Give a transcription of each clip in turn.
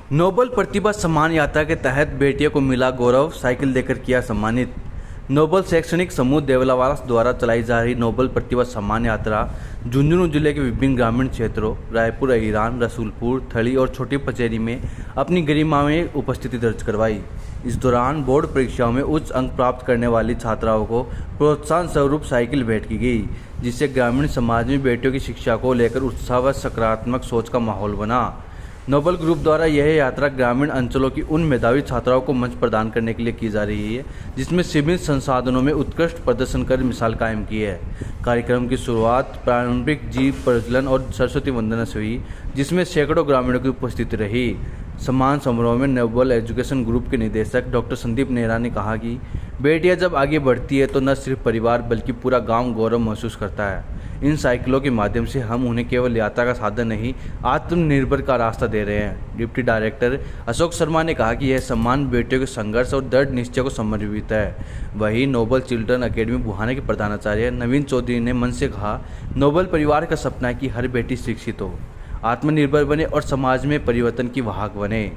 Nobel प्रतिभा सम्मान यात्रा के तहत बेटियों को मिला गौरव, साइकिल देकर किया सम्मानित। नोबल शैक्षणिक समूह देवलावास द्वारा चलाई जा रही नोबल प्रतिभा सम्मान यात्रा झुंझुनू जिले के विभिन्न ग्रामीण क्षेत्रों रायपुर, अहिरान, रसूलपुर, थली और छोटी पचेरी में अपनी गरिमा में उपस्थिति दर्ज करवाई। इस दौरान बोर्ड परीक्षाओं में उच्च अंक प्राप्त करने वाली छात्राओं को प्रोत्साहन स्वरूप साइकिल भेंट की गई, जिससे ग्रामीण समाज में बेटियों की शिक्षा को लेकर उत्साह व सकारात्मक सोच का माहौल बना। नोबल ग्रुप द्वारा यह यात्रा ग्रामीण अंचलों की उन मेधावी छात्राओं को मंच प्रदान करने के लिए की जा रही है जिसमें सीमित संसाधनों में उत्कृष्ट प्रदर्शन कर मिसाल कायम की है। कार्यक्रम की शुरुआत पारंपरिक दीप प्रज्वलन और सरस्वती वंदना से हुई, जिसमें सैकड़ों ग्रामीणों की उपस्थिति रही। सम्मान समारोह में नोबल एजुकेशन ग्रुप के निदेशक डॉक्टर संदीप नेहरा ने कहा कि बेटियां जब आगे बढ़ती है तो न सिर्फ परिवार बल्कि पूरा गांव गौरव महसूस करता है। इन साइकिलों के माध्यम से हम उन्हें केवल यात्रा का साधन नहीं, आत्मनिर्भर का रास्ता दे रहे हैं। डिप्टी डायरेक्टर अशोक शर्मा ने कहा कि यह सम्मान बेटियों के संघर्ष और दृढ़ निश्चय को समर्पित है। वहीं नोबल चिल्ड्रन अकेडमी बुहाना के प्रधानाचार्य नवीन चौधरी ने मन से कहा, नोबल परिवार का सपना है कि हर बेटी शिक्षित हो, आत्मनिर्भर बने और समाज में परिवर्तन की वाहक बने।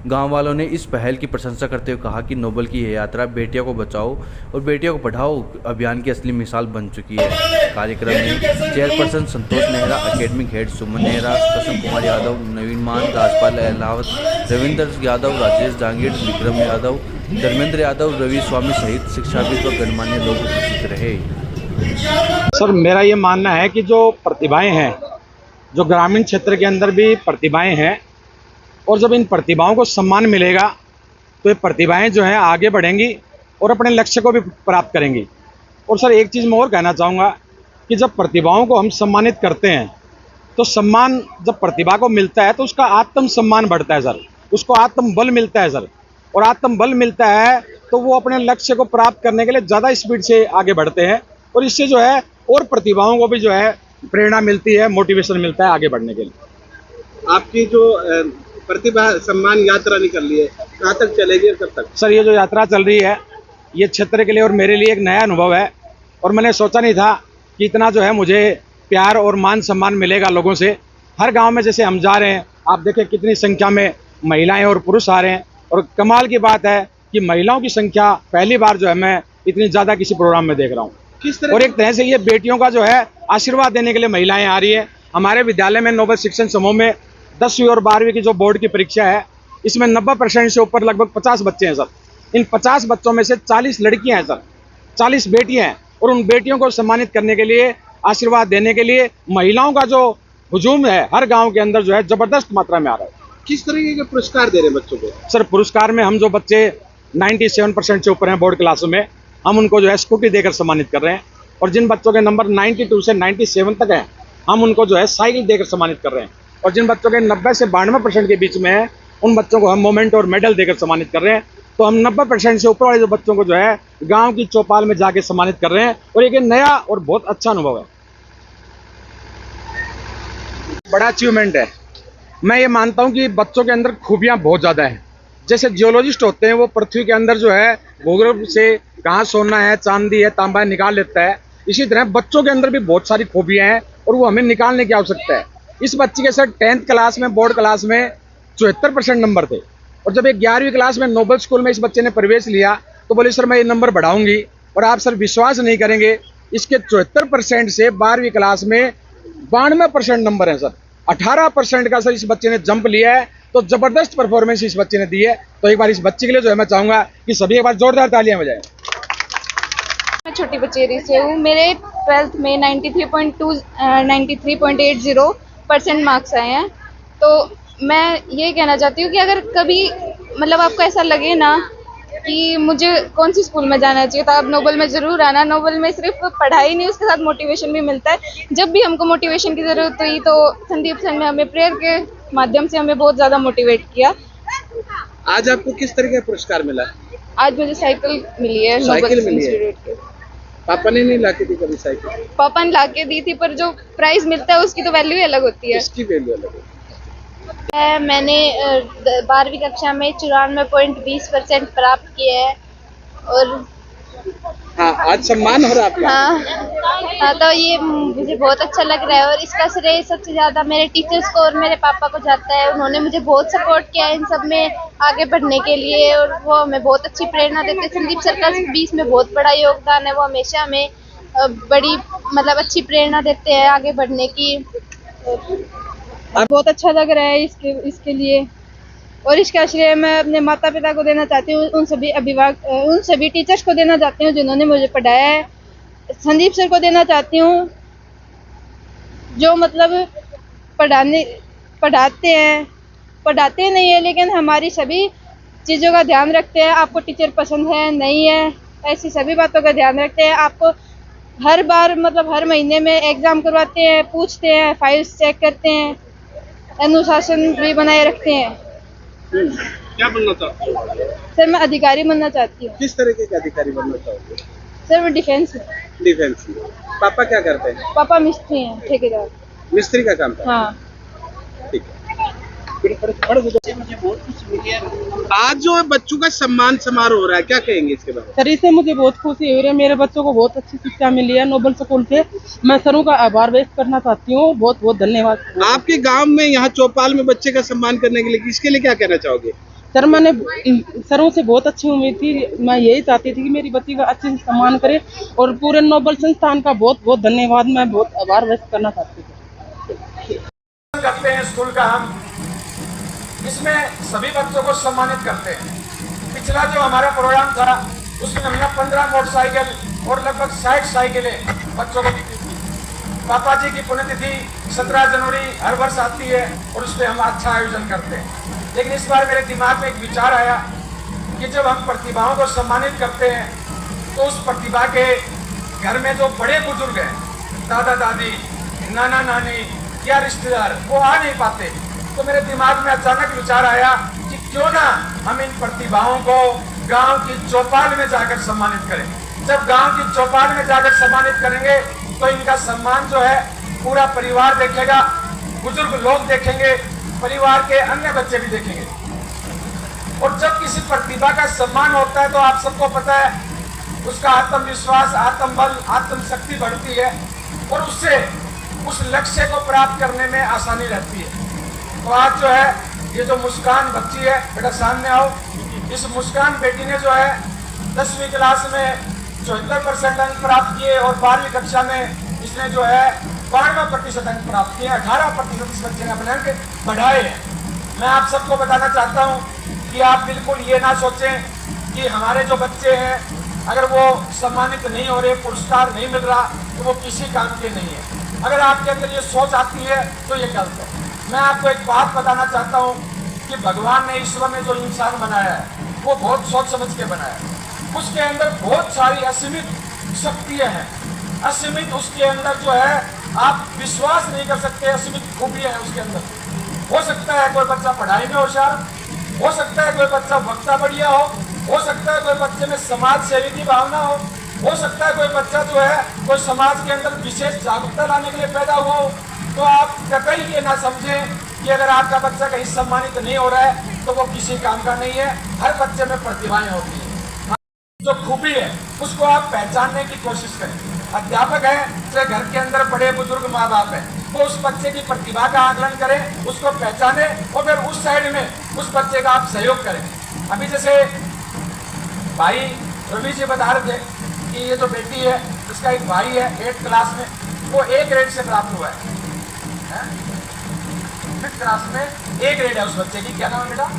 गांव वालों ने इस पहल की प्रशंसा करते हुए कहा कि नोबल की यह यात्रा बेटियों को बचाओ और बेटियों को पढ़ाओ अभियान की असली मिसाल बन चुकी है। कार्यक्रम में चेयरपर्सन संतोष नेहरा, एकेडमिक हेड सुमन नेहरा, कृष्ण कुमार यादव, नवीन मान, राजपाल अहलावत, रविंद्र यादव, राजेश जहांगीर, विक्रम यादव, धर्मेंद्र यादव, रवि स्वामी सहित शिक्षाविद व गणमान्य लोग उपस्थित रहे। सर, मेरा ये मानना है कि जो प्रतिभाएं हैं, जो ग्रामीण क्षेत्र के अंदर भी प्रतिभाएं हैं, और जब इन प्रतिभाओं को सम्मान मिलेगा तो ये प्रतिभाएं जो हैं आगे बढ़ेंगी और अपने लक्ष्य को भी प्राप्त करेंगी। और सर, एक चीज़ मैं और कहना चाहूँगा कि जब प्रतिभाओं को हम सम्मानित करते हैं तो सम्मान जब प्रतिभा को मिलता है तो उसका आत्म सम्मान बढ़ता है सर, उसको आत्मबल मिलता है सर, और आत्मबल मिलता है तो वो अपने लक्ष्य को प्राप्त करने के लिए ज़्यादा स्पीड से आगे बढ़ते हैं और इससे जो है और प्रतिभाओं को भी जो है प्रेरणा मिलती है, मोटिवेशन मिलता है आगे बढ़ने के लिए। आपकी जो प्रतिभा सम्मान यात्रा निकल रही है, कहाँ तक चलेगी और कब तक? सर, ये जो यात्रा चल रही है ये क्षेत्र के लिए और मेरे लिए एक नया अनुभव है और मैंने सोचा नहीं था कि इतना जो है मुझे प्यार और मान सम्मान मिलेगा लोगों से। हर गांव में जैसे हम जा रहे हैं, आप देखें कितनी संख्या में महिलाएं और पुरुष आ रहे हैं और कमाल की बात है कि महिलाओं की संख्या पहली बार जो है मैं इतनी ज़्यादा किसी प्रोग्राम में देख रहा हूँ। किस तरह और एक तरह से ये बेटियों का जो है आशीर्वाद देने के लिए महिलाएं आ रही है। हमारे विद्यालय में नोबल शिक्षण समूह में 10वीं और 12वीं की जो बोर्ड की परीक्षा है इसमें 90% से ऊपर लगभग 50 बच्चे हैं सर। इन 50 बच्चों में से 40 लड़कियां हैं सर, 40 बेटियां हैं और उन बेटियों को सम्मानित करने के लिए, आशीर्वाद देने के लिए महिलाओं का जो हुजूम है हर गांव के अंदर जो है जबरदस्त मात्रा में आ रहा है। किस तरीके के पुरस्कार दे रहे हैं बच्चों को? सर, पुरस्कार में हम जो बच्चे 97% से ऊपर हैं बोर्ड क्लासों में, हम उनको जो है स्कूटी देकर सम्मानित कर रहे हैं और जिन बच्चों के नंबर 92 से 97 तक हैं हम उनको जो है साइकिल देकर सम्मानित कर रहे हैं और जिन बच्चों के 90 से 92% के बीच में है उन बच्चों को हम मोमेंट और मेडल देकर सम्मानित कर रहे हैं। तो हम 90% से ऊपर वाले जो बच्चों को जो है गांव की चौपाल में जाके सम्मानित कर रहे हैं और एक नया और बहुत अच्छा अनुभव है, बड़ा अचीवमेंट है। मैं ये मानता हूँ कि बच्चों के अंदर खूबियाँ बहुत ज़्यादा हैं। जैसे जियोलॉजिस्ट होते हैं वो पृथ्वी के अंदर जो है भूगर्भ से कहाँ सोना है, चांदी है, तांबा है, निकाल लेता है। इसी तरह बच्चों के अंदर भी बहुत सारी खूबियाँ हैं और वो हमें निकालने की आवश्यकता है। इस बच्चे के सर 10th क्लास में बोर्ड क्लास में 74% नंबर थे और जब एक 11वीं क्लास में नोबल स्कूल में इस बच्चे ने प्रवेश लिया तो बोले सर मैं ये नंबर बढ़ाऊंगी और आप सर विश्वास नहीं करेंगे, इसके 74% से 12वीं क्लास में 92% नंबर है सर। 18% का सर इस बच्चे ने जंप लिया है, तो जबरदस्त परफॉर्मेंस इस बच्चे ने दी है। तो एक बार इस बच्चे के लिए जो है मैं चाहूँगा कि सभी एक बार जोरदार तालियां बजाएं। मैं छोटी पचेरी से हूँ। मेरे 12th में 93.80% मार्क्स आए हैं। तो मैं ये कहना चाहती हूँ कि अगर कभी मतलब आपको ऐसा लगे ना कि मुझे कौन सी स्कूल में जाना चाहिए तो आप नोबल में ज़रूर आना। नोबल में सिर्फ पढ़ाई नहीं, उसके साथ मोटिवेशन भी मिलता है। जब भी हमको मोटिवेशन की ज़रूरत हुई तो संदीप सर ने हमें प्रेयर के माध्यम से हमें बहुत ज़्यादा मोटिवेट किया। आज आपको किस तरह का पुरस्कार मिला? आज मुझे साइकिल मिली है। साइकिल मिली है? पापा ने नहीं लाके दी कभी साइकिल? पापा ने लाके दी थी, पर जो प्राइस मिलता है उसकी तो वैल्यू ही अलग होती है। इसकी वैल्यू अलग है। मैंने 12वीं कक्षा में 94.20% प्राप्त किए हैं और हाँ, आज सम्मान हो रहा है आपका। हाँ, तो ये मुझे बहुत अच्छा लग रहा है और इसका श्रेय सबसे ज्यादा मेरे टीचर्स को और मेरे पापा को जाता है। उन्होंने मुझे बहुत सपोर्ट किया इन सब में आगे बढ़ने के लिए और वो हमें बहुत अच्छी प्रेरणा देते हैं। संदीप सर का भी इसमें बहुत बड़ा योगदान है। वो हमेशा हमें बड़ी मतलब अच्छी प्रेरणा देते हैं आगे बढ़ने की। बहुत अच्छा लग रहा है इसके लिए, और इसका श्रेय मैं अपने माता पिता को देना चाहती हूँ, उन सभी टीचर्स को देना चाहती हूँ जिन्होंने मुझे पढ़ाया है। संदीप सर को देना चाहती हूँ जो मतलब पढ़ाते नहीं है लेकिन हमारी सभी चीज़ों का ध्यान रखते हैं। आपको टीचर पसंद है नहीं है, ऐसी सभी बातों का ध्यान रखते हैं। आपको हर बार मतलब हर महीने में एग्ज़ाम करवाते हैं, पूछते हैं, फाइल्स चेक करते हैं, अनुशासन भी बनाए रखते हैं। क्या बनना चाहते हो? सर मैं अधिकारी बनना चाहती हूँ। किस तरीके के अधिकारी बनना चाहोगे? सर मैं डिफेंस में। डिफेंस में। पापा क्या करते हैं? पापा मिस्त्री हैं, ठेकेदार। मिस्त्री का काम करते हैं। हाँ। ठीक है। मुझे बहुत खुशी मिली है। आज जो बच्चों का सम्मान समारोह हो रहा है, क्या कहेंगे इसके बारे में? सर इससे मुझे बहुत खुशी हो रही है। मेरे बच्चों को बहुत अच्छी शिक्षा मिली है नोबल स्कूल से। मैं सरों का आभार व्यक्त करना चाहती हूँ। बहुत बहुत धन्यवाद। आपके गांव में यहाँ चौपाल में बच्चे का सम्मान करने के लिए इसके लिए क्या कहना चाहोगे? सर मैंने सरों से बहुत अच्छी उम्मीद थी। मैं यही चाहती थी कि मेरी बच्ची का अच्छे से सम्मान करे और पूरे नोबल संस्थान का बहुत बहुत धन्यवाद। मैं बहुत आभार व्यक्त करना चाहती हूँ। करते हैं स्कूल का हम, इसमें सभी बच्चों को सम्मानित करते हैं। पिछला जो हमारा प्रोग्राम था उसमें हमने 15 मोटरसाइकिल और लगभग 60 साइकिलें बच्चों को दी थी। पापा जी की पुण्यतिथि 17 जनवरी हर वर्ष आती है और उस पर हम अच्छा आयोजन करते हैं। लेकिन इस बार मेरे दिमाग में एक विचार आया कि जब हम प्रतिभाओं को सम्मानित करते हैं तो उस प्रतिभा के घर में जो बड़े बुजुर्ग हैं, दादा दादी, नाना नानी या रिश्तेदार, वो आ नहीं पाते। तो मेरे दिमाग में अचानक विचार आया कि क्यों ना हम इन प्रतिभाओं को गांव की चौपाल में जाकर सम्मानित करें। जब गांव की चौपाल में जाकर सम्मानित करेंगे तो इनका सम्मान जो है पूरा परिवार देखेगा, बुजुर्ग लोग देखेंगे, परिवार के अन्य बच्चे भी देखेंगे। और जब किसी प्रतिभा का सम्मान होता है तो आप सबको पता है उसका आत्मविश्वास, आत्मबल, आत्मशक्ति बढ़ती है और उससे उस लक्ष्य को प्राप्त करने में आसानी रहती है। तो आज जो है ये जो मुस्कान बच्ची है, बेटा सामने आओ। इस मुस्कान बेटी ने जो है 10वीं क्लास में 74% अंक प्राप्त किए और 12वीं कक्षा में इसने जो है 92% अंक प्राप्त किए। 18% इस बच्चे ने अपने अंक बढ़ाए हैं। मैं आप सबको बताना चाहता हूँ कि आप बिल्कुल ये ना सोचें कि हमारे जो बच्चे हैं अगर वो सम्मानित नहीं हो रहे, पुरस्कार नहीं मिल रहा तो वो किसी काम के नहीं है। अगर आपके अंदर ये सोच आती है तो ये गलत है। मैं आपको एक बात बताना चाहता हूँ कि भगवान ने ईश्वर ने जो इंसान बनाया है वो बहुत सोच समझ के बनाया है। उसके अंदर बहुत सारी असीमित शक्तियाँ हैं, असीमित उसके अंदर जो है आप विश्वास नहीं कर सकते, असीमित खूबियाँ हैं उसके अंदर। हो सकता है कोई बच्चा पढ़ाई में होशियार, हो सकता है कोई बच्चा वक्ता बढ़िया हो सकता है कोई बच्चे में समाज सेवी की भावना हो सकता है कोई बच्चा जो है कोई समाज के अंदर विशेष जागरूकता लाने के लिए पैदा हुआ हो। तो आप कतई ये ना समझें कि अगर आपका बच्चा कहीं सम्मानित नहीं हो रहा है तो वो किसी काम का नहीं है। हर बच्चे में प्रतिभाएं होती हैं, जो खूबी है उसको आप पहचानने की कोशिश करें। अध्यापक है, चाहे घर के अंदर बड़े बुजुर्ग माँ बाप है, वो उस बच्चे की प्रतिभा का आकलन करें, उसको पहचाने और फिर उस साइड में उस बच्चे का आप सहयोग करें। अभी जैसे भाई रवि जी बता रहे थे कि ये जो बेटी है इसका एक भाई है 8th क्लास में, वो A ग्रेड से प्राप्त हुआ है। 5th क्लास में A ग्रेड है उस बच्चे की। क्या नाम है बेटा?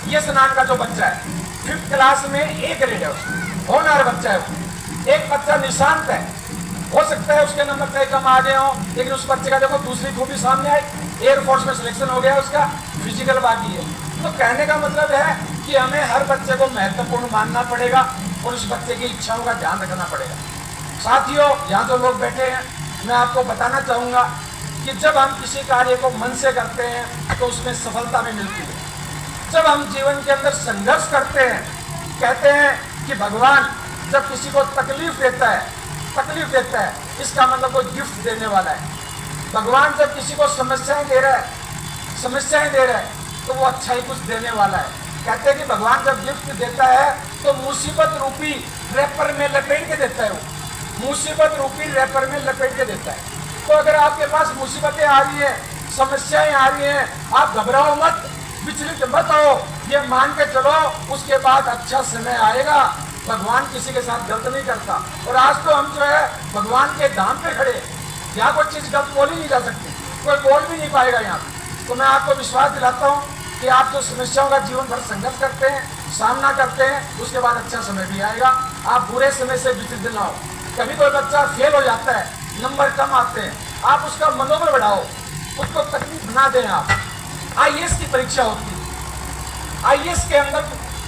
यश नाम का जो बच्चा है 5th क्लास में A ग्रेड है उसका, होनहार बच्चा है वो। एक बच्चा निशांत है, हो सकता है उसके नंबर कई कम आ गए हों, लेकिन उस बच्चे का देखो दूसरी खूबी सामने आई, एयरफोर्स में सिलेक्शन हो गया उसका, फिजिकल बाकी है। तो कहने का मतलब है कि हमें हर बच्चे को महत्वपूर्ण मानना पड़ेगा और उस बच्चे की इच्छाओं का ध्यान रखना पड़ेगा। साथियों, यहाँ जो लोग बैठे हैं, मैं आपको बताना चाहूँगा कि जब हम किसी कार्य को मन से करते हैं तो उसमें सफलता भी मिलती है। जब हम जीवन के अंदर संघर्ष करते हैं, कहते हैं कि भगवान जब किसी को तकलीफ देता है इसका मतलब कोई गिफ्ट देने वाला है। भगवान जब किसी को समस्याएं दे रहा है तो वो अच्छा ही कुछ देने वाला है। कहते हैं कि भगवान जब गिफ्ट देता है तो मुसीबत रूपी रैपर में लपेट के देता है, वो मुसीबत रूपी रैपर में लपेट के देता है। तो अगर आपके पास मुसीबतें आ रही हैं, समस्याएं आ रही हैं, आप घबराओ मत, विचलित मत हो, ये मान के चलो उसके बाद अच्छा समय आएगा। भगवान किसी के साथ गलत नहीं करता। और आज तो हम जो है भगवान के धाम पे खड़े, यहाँ कोई चीज़ गलत बोली नहीं जा सकती, कोई बोल भी नहीं पाएगा यहाँ। तो मैं आपको विश्वास दिलाता हूँ कि आप जो समस्याओं का जीवन भर संघर्ष करते हैं, सामना करते हैं, उसके बाद अच्छा समय भी आएगा। आप बुरे समय से विचलित ना हो। कभी कोई बच्चा फेल हो जाता है, नंबर कम आते हैं, आप उसका मनोबल बढ़ाओ, उसको तकलीफ ना दें। आप IAS की परीक्षा होती है, IAS के अंदर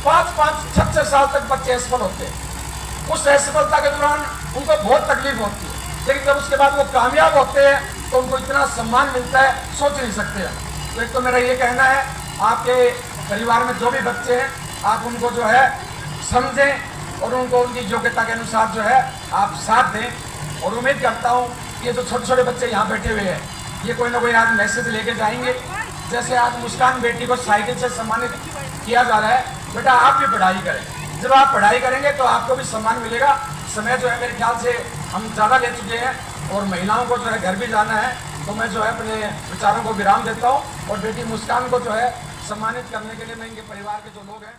5-5, 6 साल तक बच्चे असफल होते हैं। उस असफलता के दौरान उनको बहुत तकलीफ होती है, लेकिन जब उसके बाद वो कामयाब होते हैं तो उनको इतना सम्मान मिलता है, सोच नहीं सकते हैं। तो एक तो मेरा ये कहना है, आपके परिवार में जो भी बच्चे हैं आप उनको जो है समझें और उनको उनकी योग्यता के अनुसार जो है आप साथ दें। और उम्मीद करता हूँ कि ये जो छोटे छोटे बच्चे यहाँ बैठे हुए हैं, ये कोई ना कोई आज मैसेज लेके जाएंगे। जैसे आज मुस्कान बेटी को साइकिल से सम्मानित किया जा रहा है, बेटा आप भी पढ़ाई करें। जब आप पढ़ाई करेंगे तो आपको भी सम्मान मिलेगा। समय जो है मेरे ख्याल से हम ज़्यादा ले चुके हैं और महिलाओं को जो है घर भी जाना है, तो मैं जो है अपने विचारों को विराम देता हूँ और बेटी मुस्कान को जो है सम्मानित करने के लिए मैं इनके परिवार के जो लोग हैं